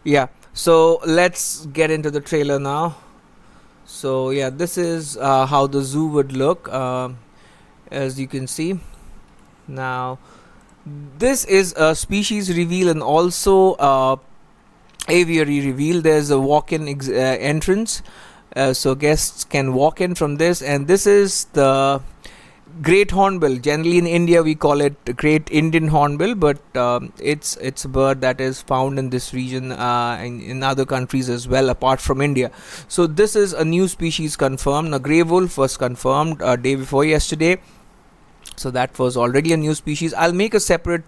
Yeah, so let's get into the trailer now. So yeah, this is how the zoo would look, as you can see. Now this is a species reveal and also aviary reveal. There's a walk-in entrance, so guests can walk in from this, and this is the Great Hornbill. Generally in India we call it Great Indian Hornbill, but it's a bird that is found in this region, in other countries as well apart from India. So this is a new species confirmed. A grey wolf was confirmed day before yesterday, so that was already a new species. I'll make a separate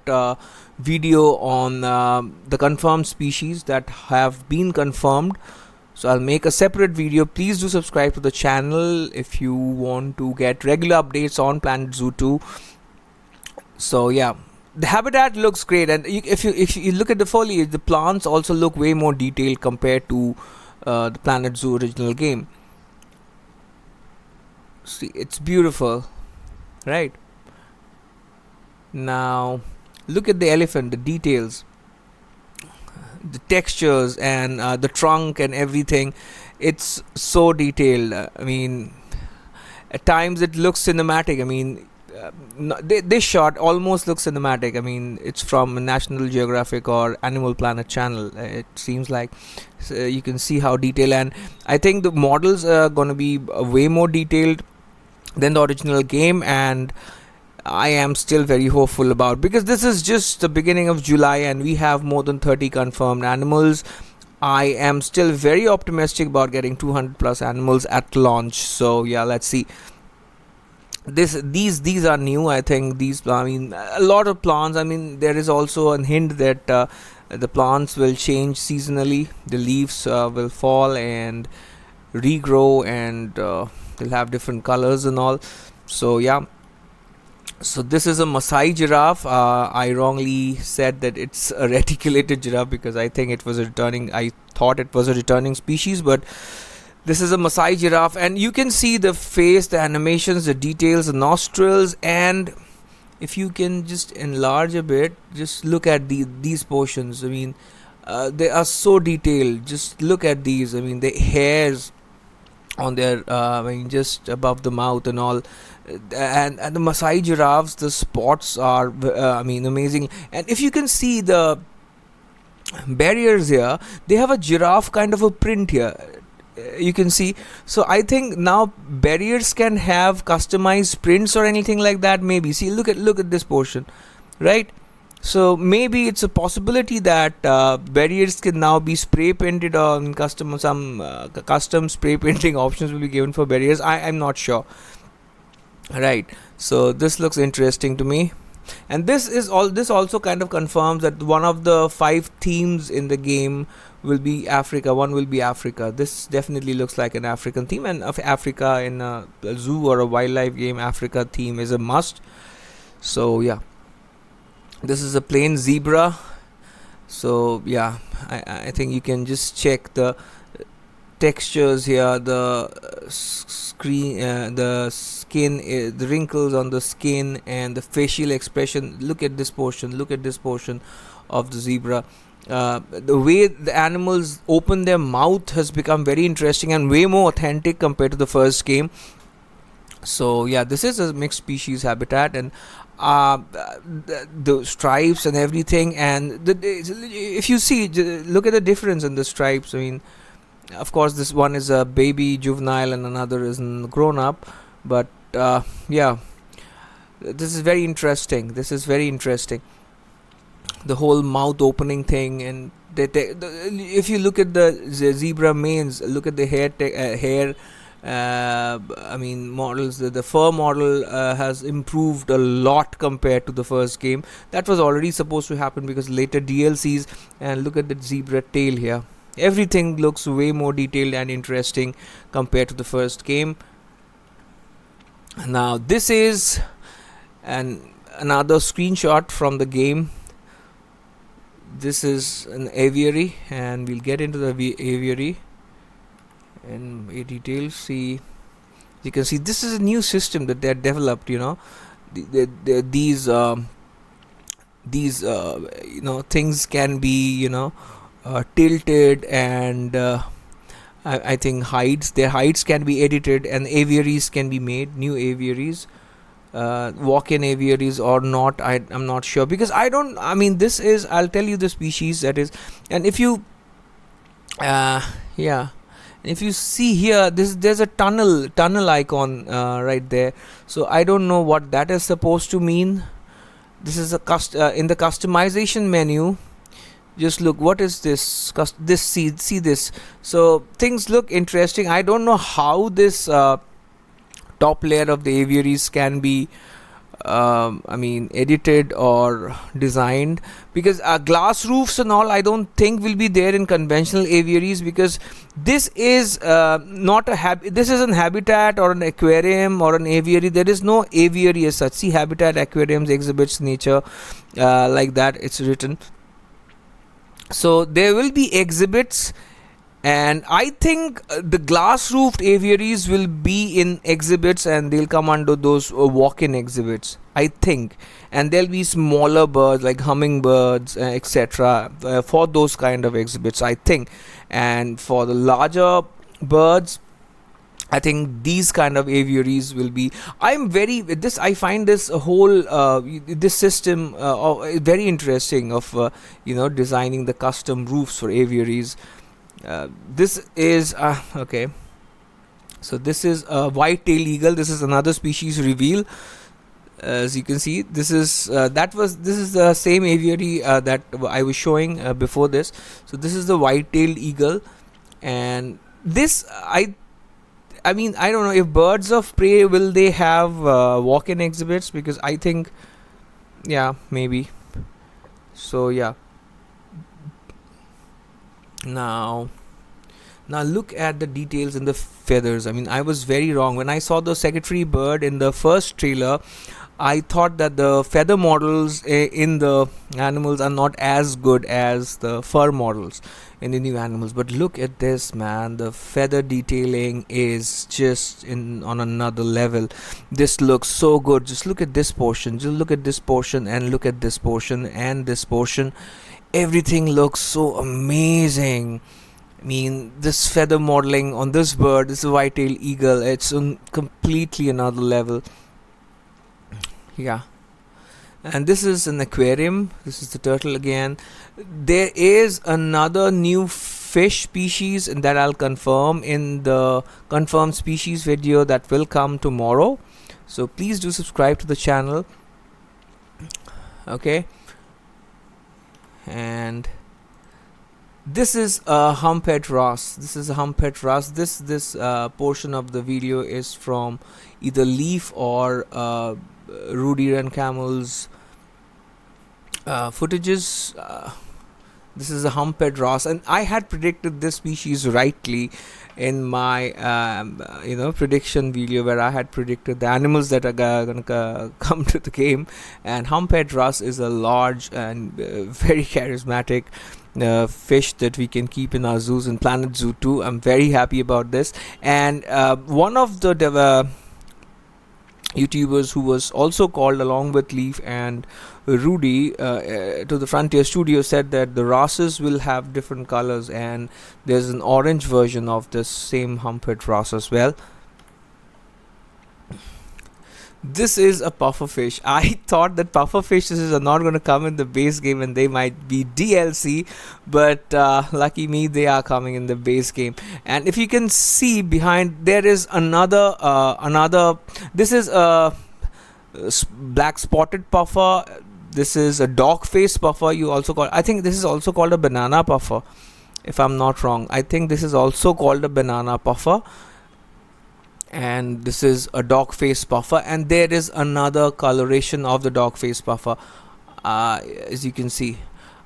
video on the confirmed species that have been confirmed, so I'll make a separate video. Please do subscribe to the channel if you want to get regular updates on Planet Zoo 2. So yeah, the habitat looks great, and if you look at the foliage, the plants also look way more detailed compared to the Planet Zoo original game. See, it's beautiful, right? Now look at the elephant, the details, the textures, and the trunk and everything. It's so detailed. I mean, at times it looks cinematic. I mean, this shot almost looks cinematic. I mean, it's from National Geographic or Animal Planet channel. It seems like, so you can see how detailed, and I think the models are going to be way more detailed than the original game, and I am still very hopeful about, because this is just the beginning of July and we have more than 30 confirmed animals. I am still very optimistic about getting 200 plus animals at launch. So yeah, let's see. These are new. I think these. I mean, a lot of plants. I mean, there is also a hint that the plants will change seasonally. The leaves will fall and regrow, and they'll have different colors and all. So yeah, so this is a Masai giraffe. I wrongly said that it's a reticulated giraffe because I think it was a returning. I thought it was a returning species, but this is a Masai giraffe, and you can see the face, the animations, the details, the nostrils, and if you can just enlarge a bit, just look at these portions. I mean, they are so detailed. Just look at these. I mean, the hairs on their I mean, just above the mouth and all, and the Masai giraffes, the spots are I mean, amazing. And if you can see the barriers here, they have a giraffe kind of a print here. You can see. So I think now barriers can have customized prints or anything like that. Maybe see, look at this portion, right? So maybe it's a possibility that barriers can now be spray painted on custom. Some custom spray painting options will be given for barriers. I'm not sure. Right. So this looks interesting to me, and this also kind of confirms that one of the 5 themes in the game will be Africa. One will be Africa. This definitely looks like an African theme, and of Africa in a zoo or a wildlife game, Africa theme is a must. So yeah, this is a plain zebra. So yeah, I think you can just check the textures here, the screen, the skin, the wrinkles on the skin, and the facial expression. Look at this portion. Look at this portion of the zebra. The way the animals open their mouth has become very interesting and way more authentic compared to the first game. So yeah, this is a mixed species habitat, and the stripes and everything, and if you see, look at the difference in the stripes. I mean, of course this one is a baby juvenile and another is grown up, but yeah, this is very interesting. The whole mouth opening thing, and if you look at the zebra manes, look at the hair. I mean, models. The fur model has improved a lot compared to the first game. That was already supposed to happen because later DLCs. And look at the zebra tail here. Everything looks way more detailed and interesting compared to the first game. Now this is another screenshot from the game. This is an aviary, and we'll get into the aviary in detail. See, you can see this is a new system that they have developed. You know, these things can be tilted, and I think their hides can be edited, and aviaries can be made, new aviaries, walk-in aviaries or not. I'm not sure, because I mean, this is, I'll tell you the species that is. And if you yeah, if you see here, there's a tunnel icon right there. So I don't know what that is supposed to mean. This is in the customization menu. Just look, what is this? See this. So things look interesting. I don't know how this top layer of the aviaries can be I mean, edited or designed, because glass roofs and all, I don't think will be there in conventional aviaries, because this is not a this is an habitat or an aquarium or an aviary. There is no aviary as such. See, habitat, aquariums, exhibits, nature, like that it's written. So there will be exhibits, and I think the glass roofed aviaries will be in exhibits, and they'll come under those walk-in exhibits, I think. And there'll be smaller birds like hummingbirds, etc., for those kind of exhibits, I think. And for the larger birds, I think these kind of aviaries will be. I find this whole this system very interesting of designing the custom roofs for aviaries. This is okay. So this is a white-tailed eagle. This is another species reveal. As you can see, this is the same aviary that I was showing before this. So this is the white-tailed eagle, and this I mean, I don't know if birds of prey will they have walk-in exhibits, because I think, yeah, maybe. So yeah. Now look at the details in the feathers. I mean, I was very wrong when I saw the secretary bird in the first trailer. I thought that the feather models in the animals are not as good as the fur models in the new animals. But look at this, man. The feather detailing is just on another level. This looks so good. Just look at this portion. Just look at this portion, and look at this portion and this portion. Everything looks so amazing. I mean, this feather modeling on this bird, this white-tailed eagle, it's on completely another level. Yeah. And this is an aquarium. This is the turtle again. There is another new fish species, and that I'll confirm in the confirmed species video that will come tomorrow. So please do subscribe to the channel. Okay. And this is a Humphead Wrasse. This is a Humphead Wrasse. This portion of the video is from either Leaf or Rudy and Camel's footages. This is a Humphead Wrasse, and I had predicted this species rightly in my prediction video, where I had predicted the animals that are gonna come to the game. And Humphead Wrasse is a large and very charismatic fish that we can keep in our zoos, in Planet Zoo 2. I'm very happy about this. And one of the YouTubers who was also called along with Leaf and Rudy to the Frontier Studio said that the Wrasses will have different colors, and there's an orange version of this same Humphead Wrasse as well. This is a pufferfish. I thought that pufferfishes are not going to come in the base game, and they might be DLC, but lucky me, they are coming in the base game. And if you can see behind, there is another this is a black spotted puffer. This is a Dogface puffer. I think this is also called a banana puffer, if I'm not wrong. I think this is also called a banana puffer. And this is a Dogface puffer, and there is another coloration of the Dogface puffer. As you can see,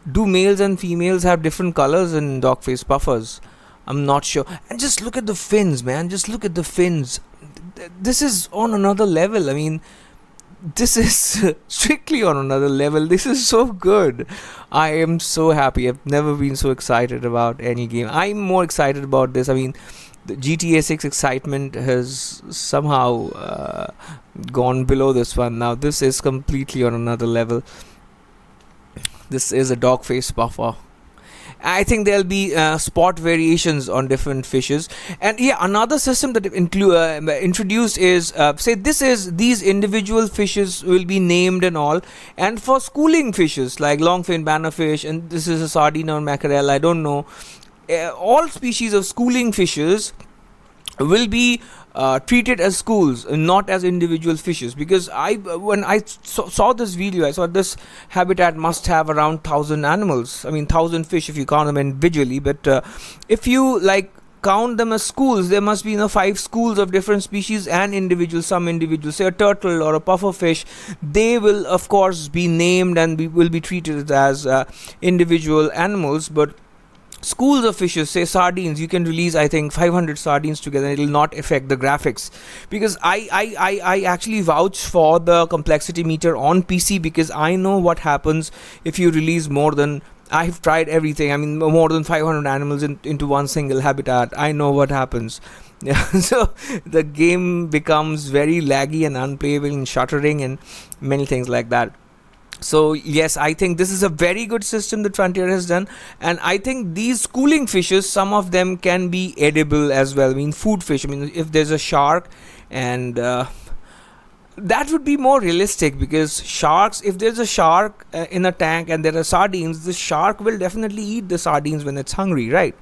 do males and females have different colors in Dogface puffers? I'm not sure. And just look at the fins, man. Just look at the fins. This is on another level. I mean, this is strictly on another level. This is so good. I am so happy. I've never been so excited about any game. I'm more excited about this. I mean, the GTA 6 excitement has somehow gone below this one. Now this is completely on another level. This is a Dogface puffer, I think there'll be spot variations on different fishes. And yeah, another system that introduced is, say this is these individual fishes will be named and all. And for schooling fishes like longfin bannerfish, and this is a sardine or mackerel, I don't know, all species of schooling fishes will be treated as schools, not as individual fishes. Because when I saw this video, I saw this habitat must have around 1,000 animals. I mean 1,000 fish if you count them individually. But if you like count them as schools, there must be 5 schools of different species and individuals. Some individuals, say a turtle or a puffer fish, they will of course be named and will be treated as individual animals. But schools of fishes, say sardines, you can release I think 500 sardines together and it will not affect the graphics. Because I actually vouch for the complexity meter on PC, because I know what happens if you release more than, I've tried everything, I mean more than 500 animals into one single habitat. I know what happens. Yeah, so the game becomes very laggy and unplayable and shuttering and many things like that. So yes, I think this is a very good system that Frontier has done. And I think these schooling fishes, some of them can be edible as well. I mean food fish, I mean if there's a shark, and that would be more realistic. Because sharks, if there's a shark in a tank and there are sardines, the shark will definitely eat the sardines when it's hungry, right?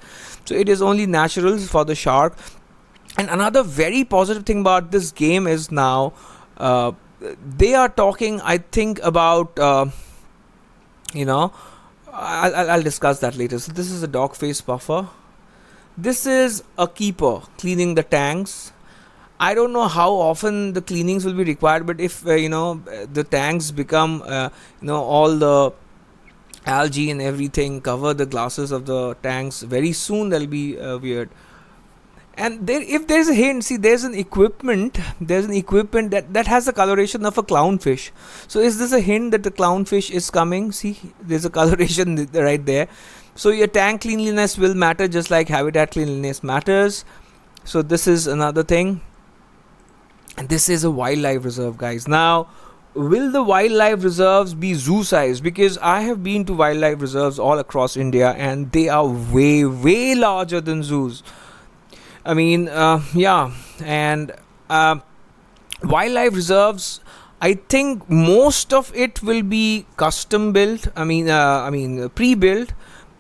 So it is only natural for the shark. And another very positive thing about this game is now they are talking, I think, about I'll discuss that later. So this is a Dogface puffer. This is a keeper cleaning the tanks. I don't know how often the cleanings will be required, but if the tanks become all the algae and everything cover the glasses of the tanks, very soon they'll be weird. And there, if there's a hint, see there's an equipment that has the coloration of a clownfish. So is this a hint that the clownfish is coming? See, there's a coloration right there. So your tank cleanliness will matter, just like habitat cleanliness matters. So this is another thing. And this is a wildlife reserve, guys. Now, will the wildlife reserves be zoo size? Because I have been to wildlife reserves all across India and they are way larger than zoos. I mean, yeah, and wildlife reserves, I think most of it will be custom built. I mean, pre-built.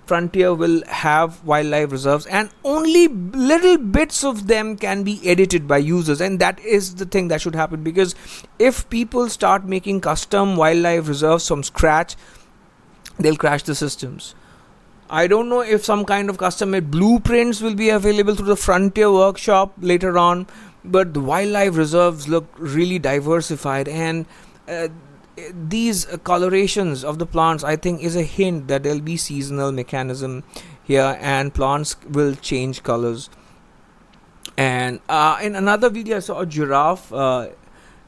Frontier will have wildlife reserves, and only little bits of them can be edited by users, and that is the thing that should happen. Because if people start making custom wildlife reserves from scratch, they'll crash the systems. I don't know if some kind of custom-made blueprints will be available through the Frontier workshop later on, but the wildlife reserves look really diversified, and these colorations of the plants, I think, is a hint that there'll be seasonal mechanism here and plants will change colors. And in another video I saw a giraffe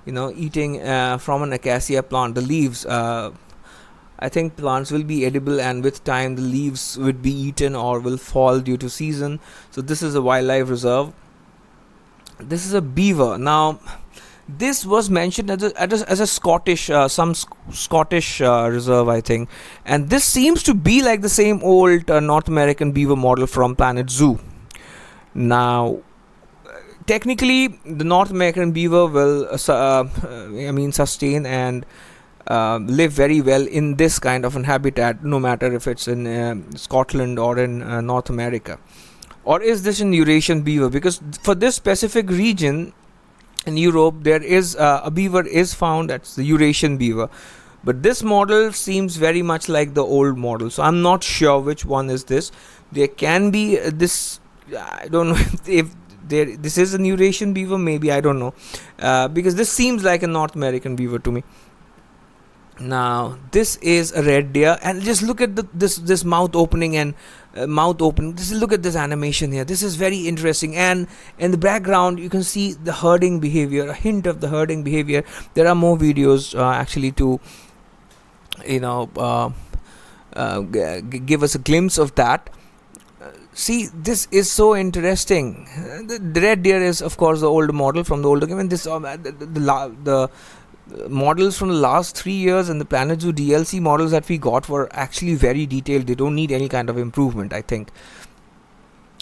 eating from an acacia plant, the leaves. I think plants will be edible, and with time the leaves would be eaten or will fall due to season. So this is a wildlife reserve. This is a beaver. Now this was mentioned as a Scottish Scottish reserve, I think, and this seems to be like the same old North American beaver model from Planet Zoo. Now technically the North American beaver will sustain and live very well in this kind of an habitat, no matter if it's in Scotland or in North America. Or is this an Eurasian beaver? Because for this specific region in Europe, there is a beaver is found, that's the Eurasian beaver. But this model seems very much like the old model, so I'm not sure which one is this. There can be this, I don't know if this is an Eurasian beaver, maybe, I don't know, because this seems like a North American beaver to me. Now this is a red deer, and just look at this mouth opening and mouth open. Look at this animation here. This is very interesting, and in the background you can see the herding behavior, a hint of the herding behavior. There are more videos actually to give us a glimpse of that. See, this is so interesting. The red deer is of course the older model from the older game, and this the Models from the last 3 years and the Planet Zoo DLC models that we got were actually very detailed. They don't need any kind of improvement, I think.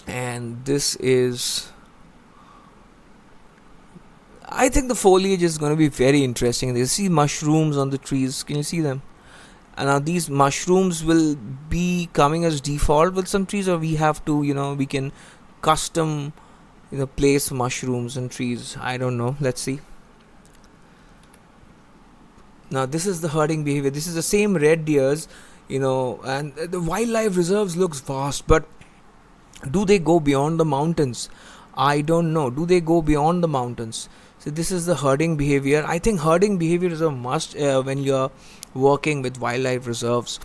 And this is, I think the foliage is going to be very interesting. You see mushrooms on the trees. Can you see them? And now these mushrooms will be coming as default with some trees, or we have to, we can custom, place mushrooms and trees. I don't know. Let's see. Now this is the herding behavior. This is the same red deers, and the wildlife reserves looks vast, but do they go beyond the mountains? I don't know. Do they go beyond the mountains? So this is the herding behavior. I think herding behavior is a must when you're working with wildlife reserves,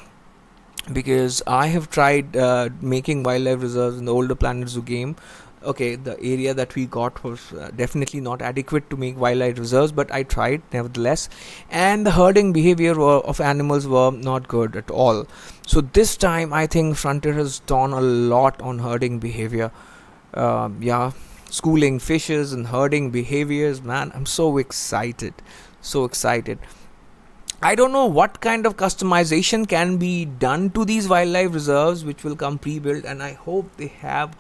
because I have tried making wildlife reserves in the older Planet Zoo game. Okay, the area that we got was definitely not adequate to make wildlife reserves, but I tried nevertheless, and the herding behavior of animals were not good at all. So this time I think Frontier has done a lot on herding behavior. Schooling fishes and herding behaviors, man, I'm so excited. I don't know what kind of customization can be done to these wildlife reserves, which will come pre-built, and I hope they have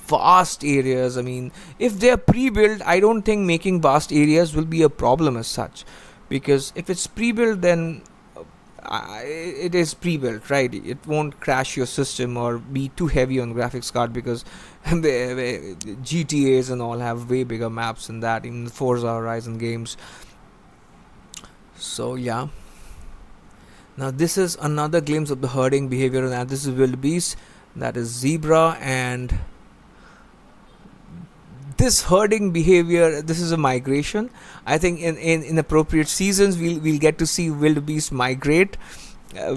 vast areas. I mean, if they're pre-built, I don't think making vast areas will be a problem as such, because if it's pre-built, then it is pre-built, right? It won't crash your system or be too heavy on graphics card, because the GTAs and all have way bigger maps than that in the Forza Horizon games. So yeah. Now this is another glimpse of the herding behavior, and this is wildebeest, that is zebra, and this herding behavior, this is a migration. I think in appropriate seasons we'll get to see wildebeest migrate,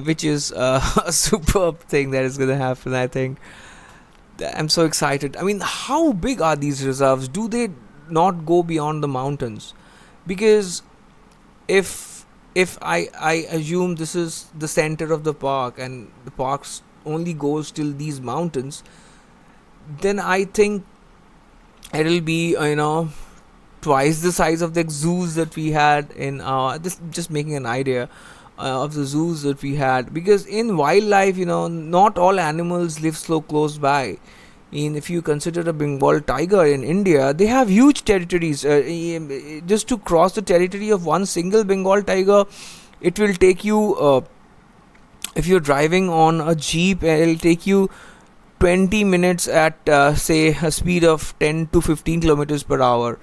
which is a superb thing that is going to happen. I think I'm so excited. I mean, how big are these reserves? Do they not go beyond the mountains? Because if I assume this is the center of the park and the park only goes till these mountains, then I think it'll be twice the size of the zoos that we had in this, just making an idea of the zoos that we had. Because in wildlife, not all animals live so close by. If you consider a Bengal tiger in India, they have huge territories. Just to cross the territory of one single Bengal tiger, it will take you, if you're driving on a jeep, it'll take you 20 minutes at say a speed of 10 to 15 kilometers per hour,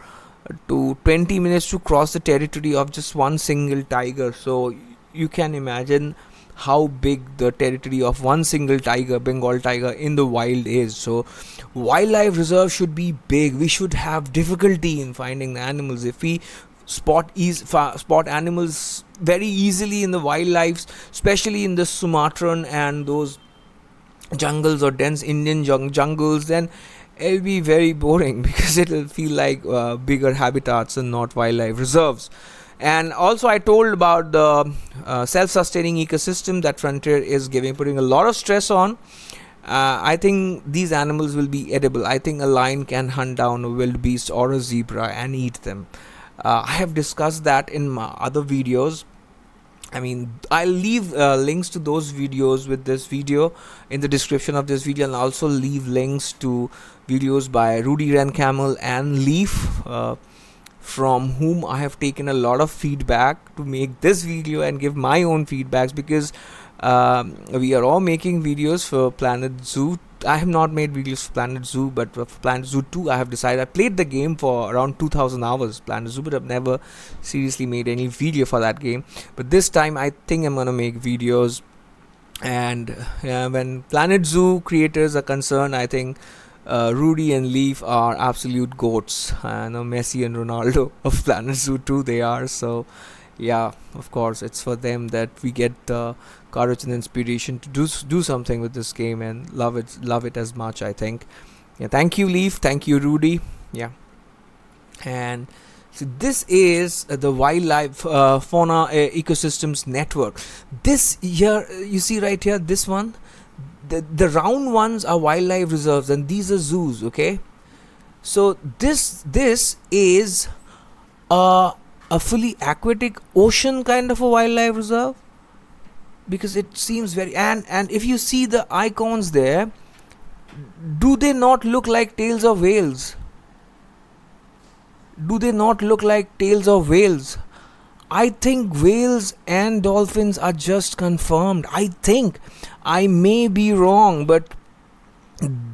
to 20 minutes to cross the territory of just one single tiger. So you can imagine how big the territory of one single tiger, Bengal tiger, in the wild is. So wildlife reserve should be big. We should have difficulty in finding the animals. If we spot animals very easily in the wildlife, especially in the Sumatran and those jungles or dense Indian jungles, then it'll be very boring because it'll feel like bigger habitats and not wildlife reserves. And also I told about the self-sustaining ecosystem that Frontier is putting a lot of stress on. I think these animals will be edible. I think a lion can hunt down a wildebeest or a zebra and eat them. I have discussed that in my other videos. I mean, I'll leave links to those videos with this video in the description of this video, and also leave links to videos by Rudy Ren Camel and Leaf, from whom I have taken a lot of feedback to make this video and give my own feedbacks, because we are all making videos for Planet Zoo. I have not made videos for Planet Zoo, but for Planet Zoo 2 I have decided. I played the game for around 2000 hours, Planet Zoo, but I've never seriously made any video for that game. But this time I think I'm gonna make videos. And when Planet Zoo creators are concerned, I think Rudy and Leaf are absolute goats. Messi and Ronaldo of Planet Zoo 2 they are. So yeah, of course it's for them that we get the courage and inspiration to do something with this game and love it as much, I think. Yeah, thank you Leaf, thank you Rudy. Yeah. And so this is the wildlife fauna ecosystems network. This here, you see right here, this one, the round ones are wildlife reserves and these are zoos. Okay, so this is a a fully aquatic ocean kind of a wildlife reserve, because it seems very, and if you see the icons there, do they not look like tails of whales? Do they not look like tails of whales? I think whales and dolphins are just confirmed. I think, I may be wrong, but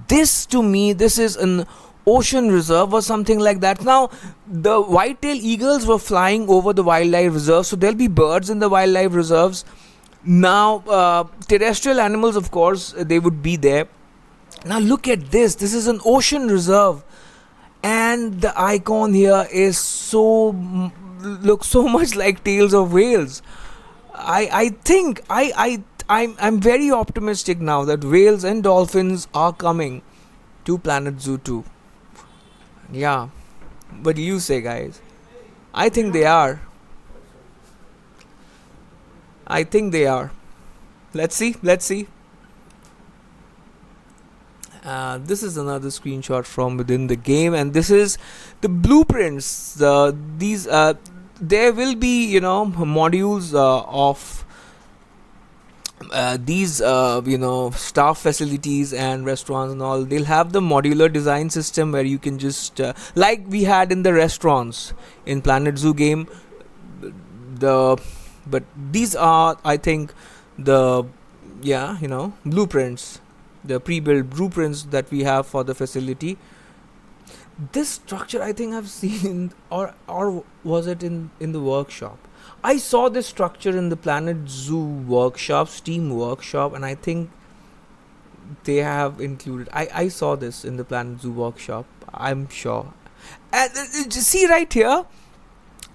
this, to me, this is an ocean reserve or something like that. Now, the white-tailed eagles were flying over the wildlife reserve, so there'll be birds in the wildlife reserves. Now, terrestrial animals, of course, they would be there. Now look at this. This is an ocean reserve, and the icon here is looks so much like tails of whales. I think I'm very optimistic now that whales and dolphins are coming to Planet Zoo 2. Yeah, what do you say, guys? I think they are. I think they are. Let's see. This is another screenshot from within the game, and this is the blueprints. There will be, modules of these staff facilities and restaurants and all. They'll have the modular design system where you can just like we had in the restaurants in Planet Zoo game. But these are, I think, the blueprints, the pre-built blueprints that we have for the facility. This structure, I think I've seen, or was it in the workshop? I saw this structure in the Planet Zoo workshop, Steam workshop, and I think they have included. I saw this in the Planet Zoo workshop, I'm sure. And see right here,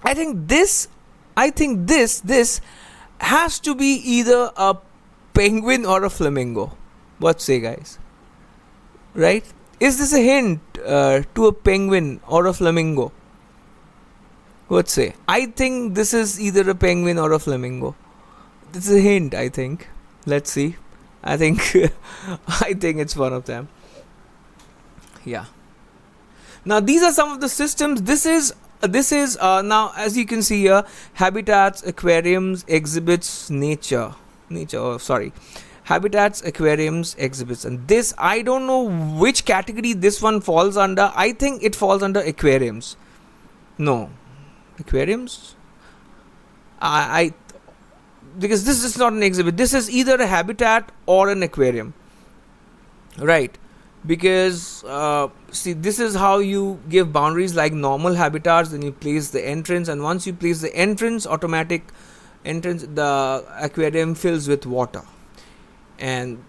I think this has to be either a penguin or a flamingo. What say, guys? Right? Is this a hint to a penguin or a flamingo? What say? I think this is either a penguin or a flamingo. This is a hint, I think. Let's see. I think I think it's one of them. Yeah. Now these are some of the systems. This is now, as you can see here, habitats, aquariums, exhibits, habitats, aquariums, exhibits, and this, I don't know which category this one falls under. I think it falls under aquariums. No, aquariums. I because this is not an exhibit. This is either a habitat or an aquarium, right? Because see, this is how you give boundaries like normal habitats. Then you place the entrance, and once you place the entrance, automatic entrance, the aquarium fills with water. And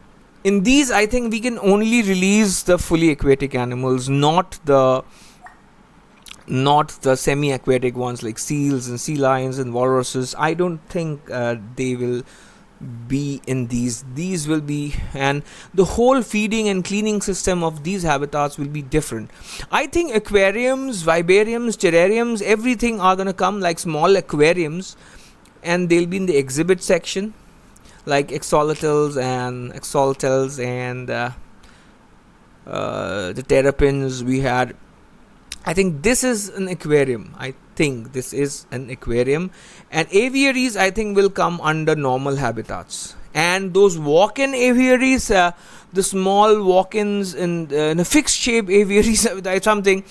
in these, I think we can only release the fully aquatic animals, not the semi-aquatic ones like seals and sea lions and walruses. I don't think they will be in these. These will be, and the whole feeding and cleaning system of these habitats will be different. I think aquariums, vivariums, terrariums, everything are gonna come like small aquariums, and they'll be in the exhibit section, like axolotls and the terrapins we had. I think this is an aquarium. And aviaries, I think, will come under normal habitats. And those walk-in aviaries, the small walk-ins in a fixed shape aviaries, something.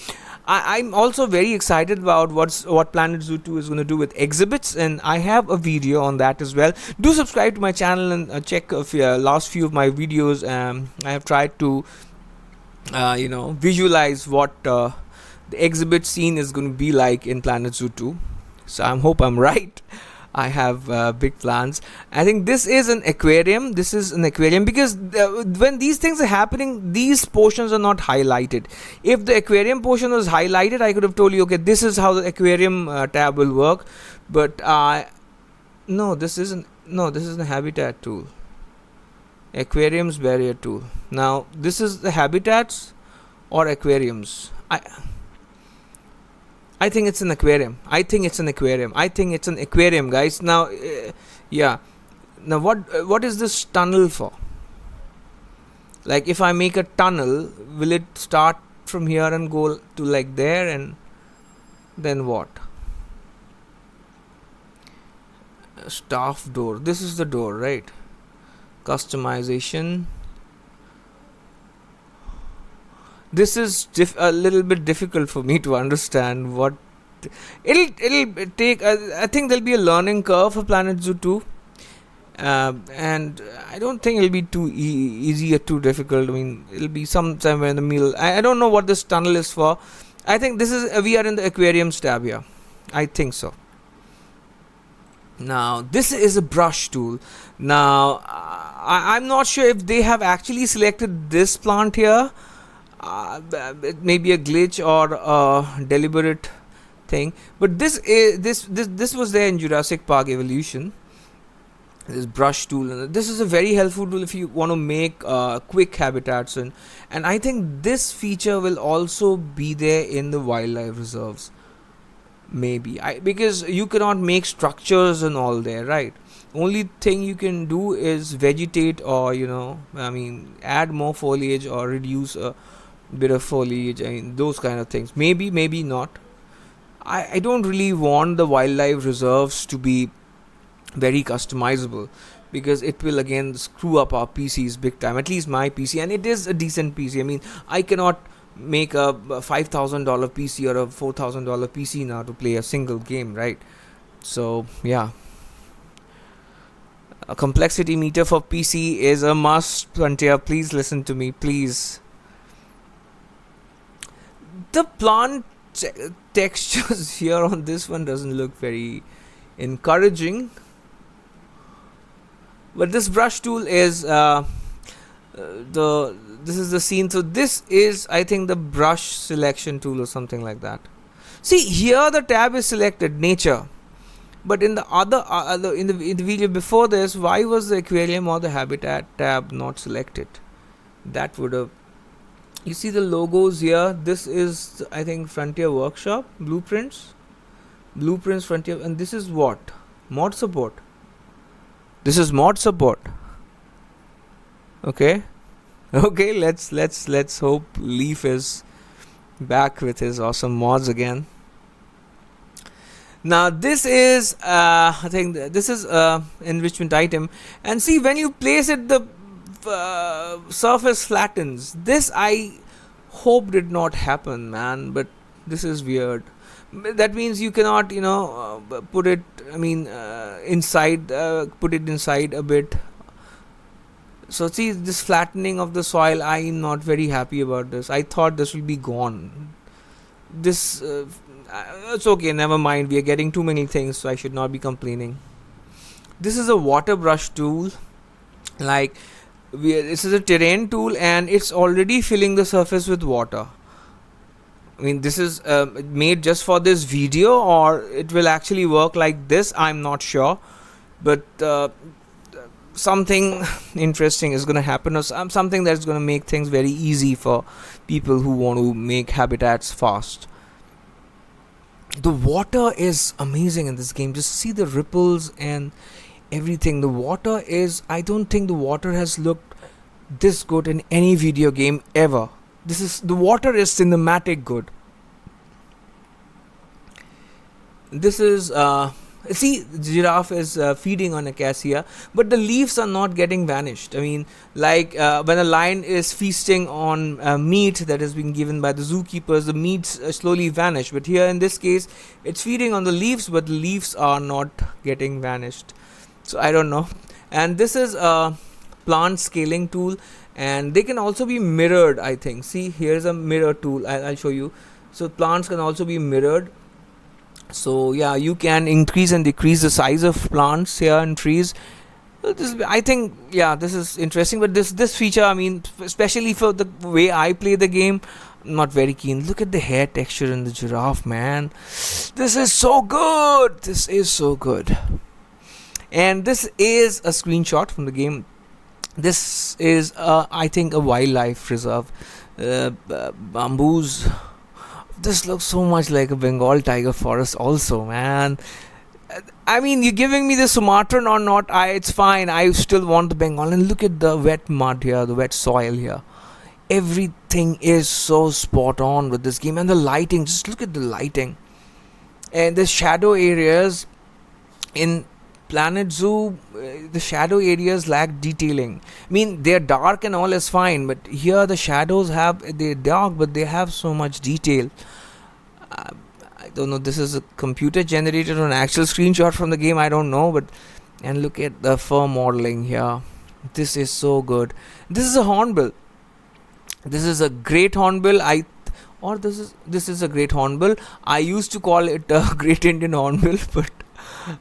I'm also very excited about what Planet Zoo 2 is going to do with exhibits, and I have a video on that as well. Do subscribe to my channel and check last few of my videos. I have tried to visualize what the exhibit scene is going to be like in Planet Zoo 2. So I hope I'm right. I have big plans. I think this is an aquarium. Because when these things are happening, these portions are not highlighted. If the aquarium portion was highlighted, I could have told you, okay, this is how the aquarium tab will work. But no, this isn't a habitat tool. Aquariums barrier tool. Now this is the habitats or aquariums. I think it's an aquarium. I think it's an aquarium, guys. Now, yeah. Now, what is this tunnel for? Like, if I make a tunnel, will it start from here and go to like there, and then what? Staff door. This is the door, right? Customization. This is a little bit difficult for me to understand what it'll take. I think there'll be a learning curve for Planet Zoo 2. And I don't think it'll be too easy or too difficult. I mean, it'll be somewhere in the middle. I don't know what this tunnel is for. I think this is we are in the aquariums tab here. I think so. Now this is a brush tool. Now I'm not sure if they have actually selected this plant here. It may be a glitch or a deliberate thing, but this was there in Jurassic Park Evolution. This brush tool, and this is a very helpful tool if you want to make quick habitats, and I think this feature will also be there in the wildlife reserves. Maybe because you cannot make structures and all there, right? Only thing you can do is vegetate, or add more foliage or reduce a bit of foliage. I mean, those kind of things. Maybe not. I don't really want the wildlife reserves to be very customizable, because it will again screw up our PCs big time, at least my PC, and it is a decent PC. I mean, I cannot make a $5,000 PC or a $4,000 PC now to play a single game, right? So yeah, a complexity meter for PC is a must. Frontier, please listen to me, please. The plant textures here on this one doesn't look very encouraging, but this brush tool is this is the scene. So this is, I think, the brush selection tool or something like that. See, here the tab is selected, nature, but in the other in the video before this, why was the aquarium or the habitat tab not selected? That would have, you see the logos here. This is, I think, Frontier Workshop blueprints Frontier, and this is what? Mod support. This is mod support. Okay, let's hope Leaf is back with his awesome mods again. Now this is I think this is enrichment item, and see, when you place it, the surface flattens. This I hope did not happen, man, but this is weird. That means you cannot put it, inside, put it inside a bit. So see, this flattening of the soil, I am not very happy about this. I thought this will be gone. This it's okay, never mind, we are getting too many things, so I should not be complaining. This is a water brush tool. Like, this is a terrain tool, and it's already filling the surface with water. I mean, this is made just for this video, or it will actually work like this, I'm not sure, but something interesting is going to happen, or something that's going to make things very easy for people who want to make habitats fast. The water is amazing in this game. Just see the ripples and everything. The water is, I don't think the water has looked this good in any video game ever. The water is cinematic good. This is see, the giraffe is feeding on acacia, but the leaves are not getting vanished. I mean, like when a lion is feasting on meat that has been given by the zookeepers, the meats slowly vanish. But here in this case, it's feeding on the leaves, but the leaves are not getting vanished. So I don't know. And this is a plant scaling tool, and they can also be mirrored, I think. See, here's a mirror tool. I'll show you. So plants can also be mirrored. So yeah, you can increase and decrease the size of plants here and trees. I think, yeah, this is interesting. But this feature, I mean, especially for the way I play the game, I'm not very keen. Look at the hair texture in the giraffe, man. This is so good. This is so good. And this is a screenshot from the game. This is, I think, a wildlife reserve. Bamboos. This looks so much like a Bengal tiger forest also, man. I mean, you're giving me the Sumatran or not, it's fine. I still want the Bengal. And look at the wet mud here, the wet soil here. Everything is so spot on with this game. And the lighting, just look at the lighting. And the shadow areas in Planet Zoo, the shadow areas lack detailing. I mean, they're dark and all is fine, but here the shadows they're dark, but they have so much detail. uh, I don't know, this is a computer generated or an actual screenshot from the game, I don't know. But and look at the fur modeling here, this is so good. This is a hornbill. This is a great hornbill. Or this is a great hornbill. I used to call it a great Indian hornbill, but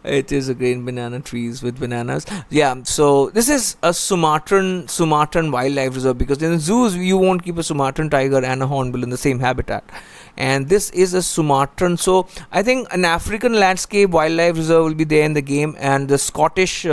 it is a great banana trees with bananas. Yeah, so this is a Sumatran wildlife reserve, because in the zoos you won't keep a Sumatran tiger and a hornbill in the same habitat. And this is a Sumatran, so I think an African landscape wildlife reserve will be there in the game, and the Scottish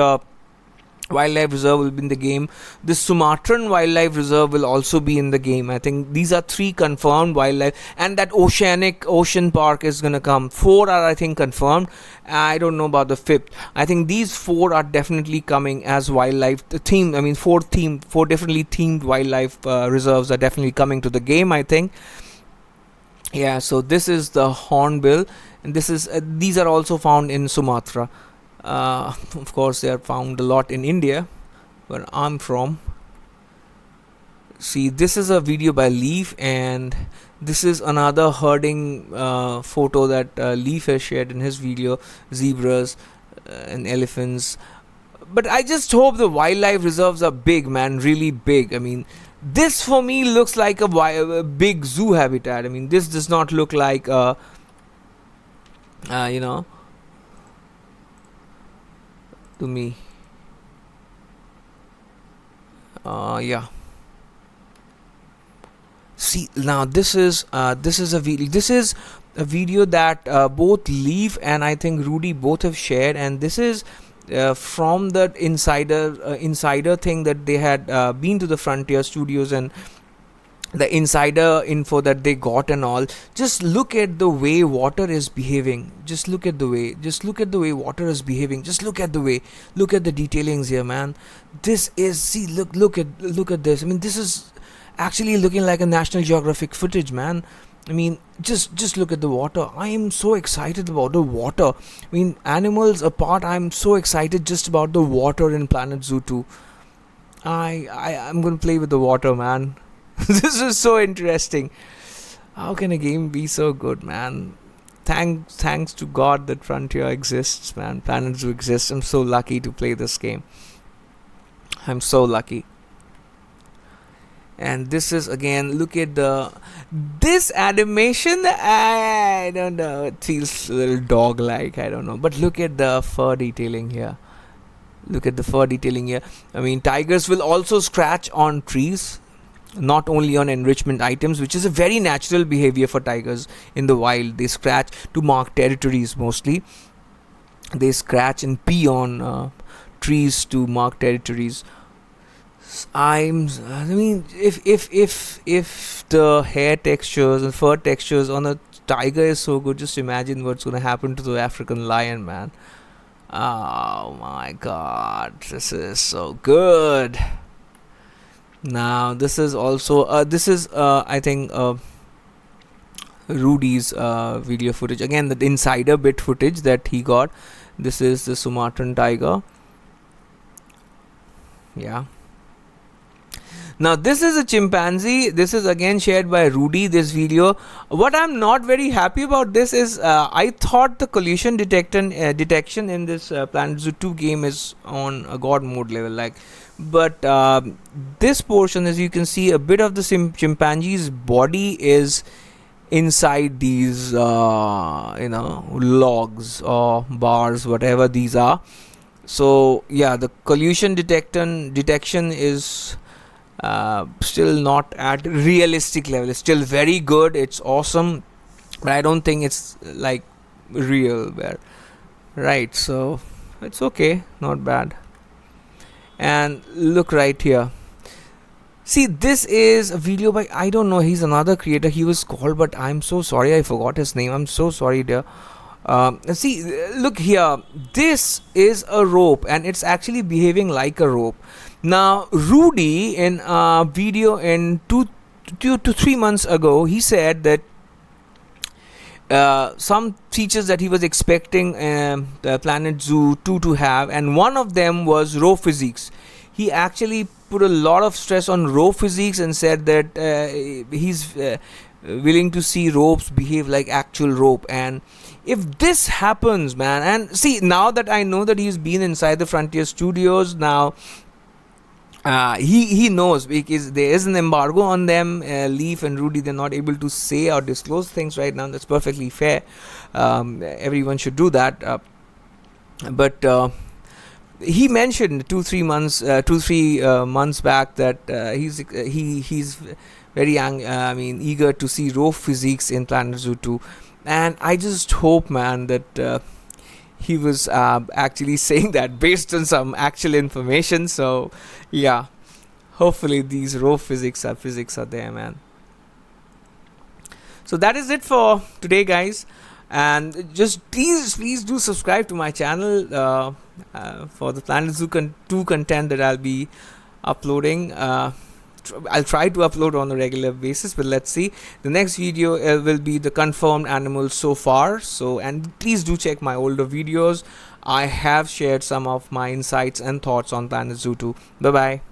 wildlife reserve will be in the game. The Sumatran wildlife reserve will also be in the game. I think these are 3 confirmed wildlife, and that ocean park is gonna come. 4 are, I think, confirmed. I don't know about the 5th. I think these 4 are definitely coming as wildlife the theme. I mean, 4 definitely themed wildlife reserves are definitely coming to the game, I think. Yeah, so this is the hornbill, and these are also found in Sumatra. Of course, they are found a lot in India, where I'm from. See, this is a video by Leaf, and this is another herding photo that Leaf has shared in his video. Zebras and elephants. But I just hope the wildlife reserves are big, man, really big. I mean, this for me looks like a big zoo habitat. I mean, this does not look like you know, to me. Yeah. See, now this is a video that both Leaf and I think Rudy both have shared, and this is from the insider thing that they had been to the Frontier Studios, and the insider info that they got and all. Just look at the way water is behaving. Just look at the way water is behaving. Just look at the detailings here, man. This is, see, look at this. I mean, this is actually looking like a National Geographic footage, man. I mean, just look at the water. I am so excited about the water. I mean, animals apart, I'm so excited just about the water in Planet Zoo 2. I'm gonna play with the water, man. This is so interesting. How can a game be so good, man? Thanks to God that Frontier exists, man. Planet Zoo exists. I'm so lucky to play this game. I'm so lucky. And this is, again, look at this animation. I don't know, it feels a little dog like, I don't know, but look at the fur detailing here. I mean, tigers will also scratch on trees, not only on enrichment items, which is a very natural behavior for tigers in the wild. They scratch to mark territories mostly. They scratch and pee on trees to mark territories. I mean, if the hair textures and fur textures on a tiger is so good, just imagine what's gonna happen to the African lion, man. Oh my God, this is so good. Now this is also I think Rudy's video footage, again, the insider bit footage that he got. This is the Sumatran tiger. Yeah. Now this is a chimpanzee. This is again shared by Rudy, this video. What I'm not very happy about this is I thought the collision detection in this Planet Zoo 2 game is on a god mode level, like, but this portion, as you can see, a bit of the chimpanzee's body is inside these logs or bars, whatever these are. So yeah, the collision detection is still not at realistic level. It's still very good, it's awesome, but I don't think it's like real, right? So it's okay, not bad. And look right here. See, this is a video by, I don't know, he's another creator, he was called, but I'm so sorry, I forgot his name. I'm so sorry, dear. See, look here. This is a rope, and it's actually behaving like a rope. Now, Rudy, in a video in 2 to 3 months ago, he said that some features that he was expecting the Planet Zoo 2 to have, and one of them was row physics. He actually put a lot of stress on row physics and said that he's willing to see ropes behave like actual rope. And if this happens, man, and see, now that I know that he's been inside the Frontier Studios now, he knows, because there is an embargo on them. Leaf and Rudy, they're not able to say or disclose things right now. That's perfectly fair. Everyone should do that. But he mentioned 2-3 months back that he's very eager to see rope physics in Planet Zoo 2. And I just hope, man, that he was actually saying that based on some actual information. So yeah, hopefully these rope physics are there, man. So that is it for today, guys. And just please do subscribe to my channel for the Planet Zoo 2 content that I'll be uploading. I'll try to upload on a regular basis, but let's see. The next video will be the confirmed animals so far. So, and please do check my older videos. I have shared some of my insights and thoughts on Planet Zoo 2. Bye bye.